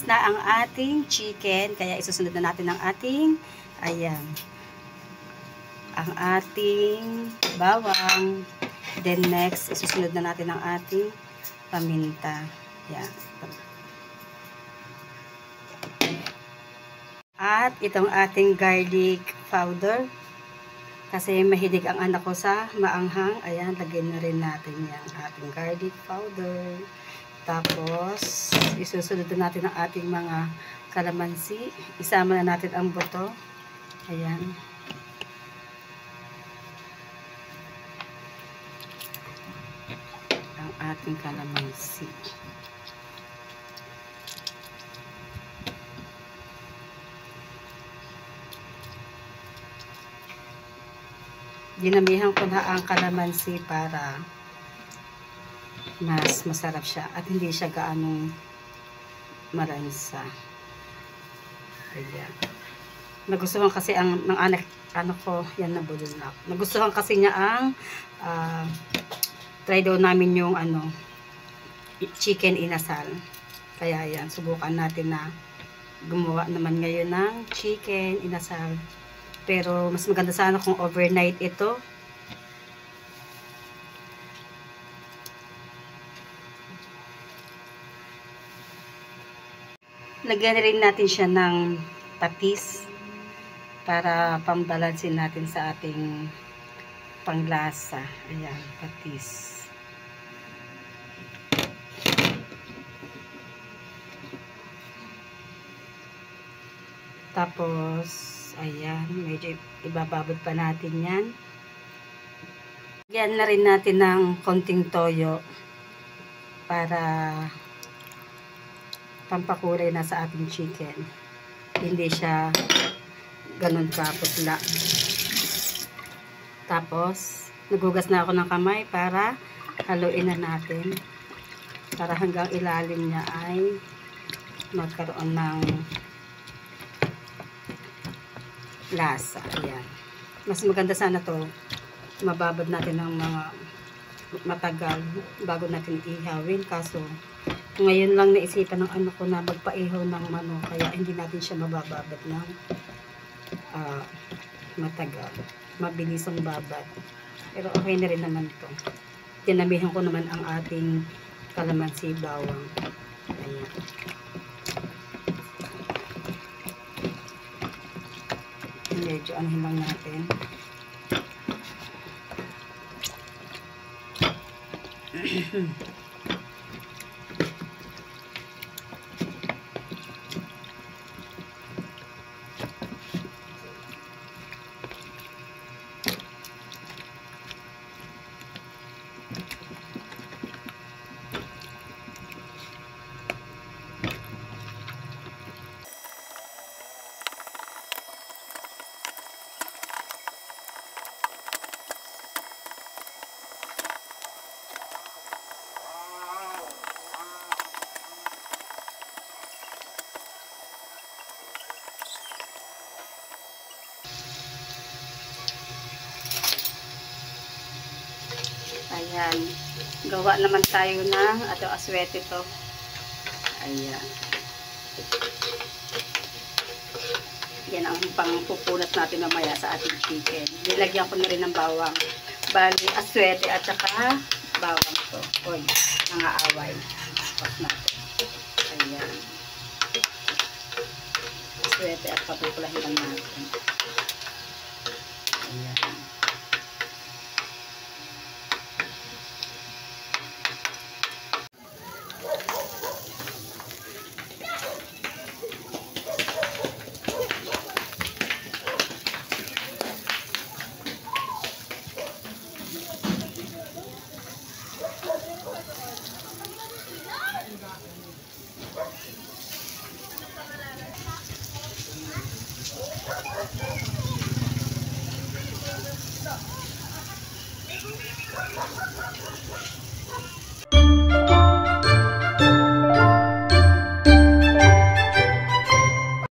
Tapos na ang ating chicken, kaya isusunod na natin ang ating, ayan, ang ating bawang. Then next, isusunod na natin ang ating paminta. Ayan. At itong ating garlic powder. Kasi mahilig ang anak ko sa maanghang. Ayan, lagyan na rin natin yung ating garlic powder. Tapos, isusunod na natin ang ating mga kalamansi. Isama na natin ang buto. Ayan. Ang ating kalamansi. Dinamihan ko na ang kalamansi para mas masarap siya at hindi siya gaanong malansa. Ayan. Nagustuhan kasi ng anak ko, yan, nabulol na. Nagustuhan kasi niya ang try daw namin yung chicken inasal. Kaya yan, subukan natin na gumawa naman ngayon ng chicken inasal. Pero mas maganda sana kung overnight ito. Lagyan rin natin siya ng patis para pambalansin natin sa ating panglasa. Ayan, patis. Tapos, ayan, medyo ibababad pa natin yan. Lagyan na rin natin ng konting toyo para pampakulay na sa ating chicken. Hindi siya ganun kaputla. Tapos, nagugas na ako ng kamay para haluin na natin. Para hanggang ilalim niya ay magkaroon ng lasa. Ayan. Mas maganda sana to mababad natin ng mga matagal bago natin ihawin. Kaso, ngayon lang naisipan ng anak ko na magpaihaw ng manok. Kaya hindi natin siya mabababad ng matagal. Mabilis ang babad. Pero okay na rin naman to. Tinamihan ko naman ang ating kalamansi bawang. Ayan. Medyo anuhin lang natin. Ayan. Gawa naman tayo ng aswete to. Ayan. Yan ang pangpupunat natin mamaya sa ating chicken. Nilagyan ko na rin ng bawang. Bali, aswete at saka bawang to. Uy, mga away. Tapos natin. Ayan. Aswete at papupulahin lang natin. Ayan.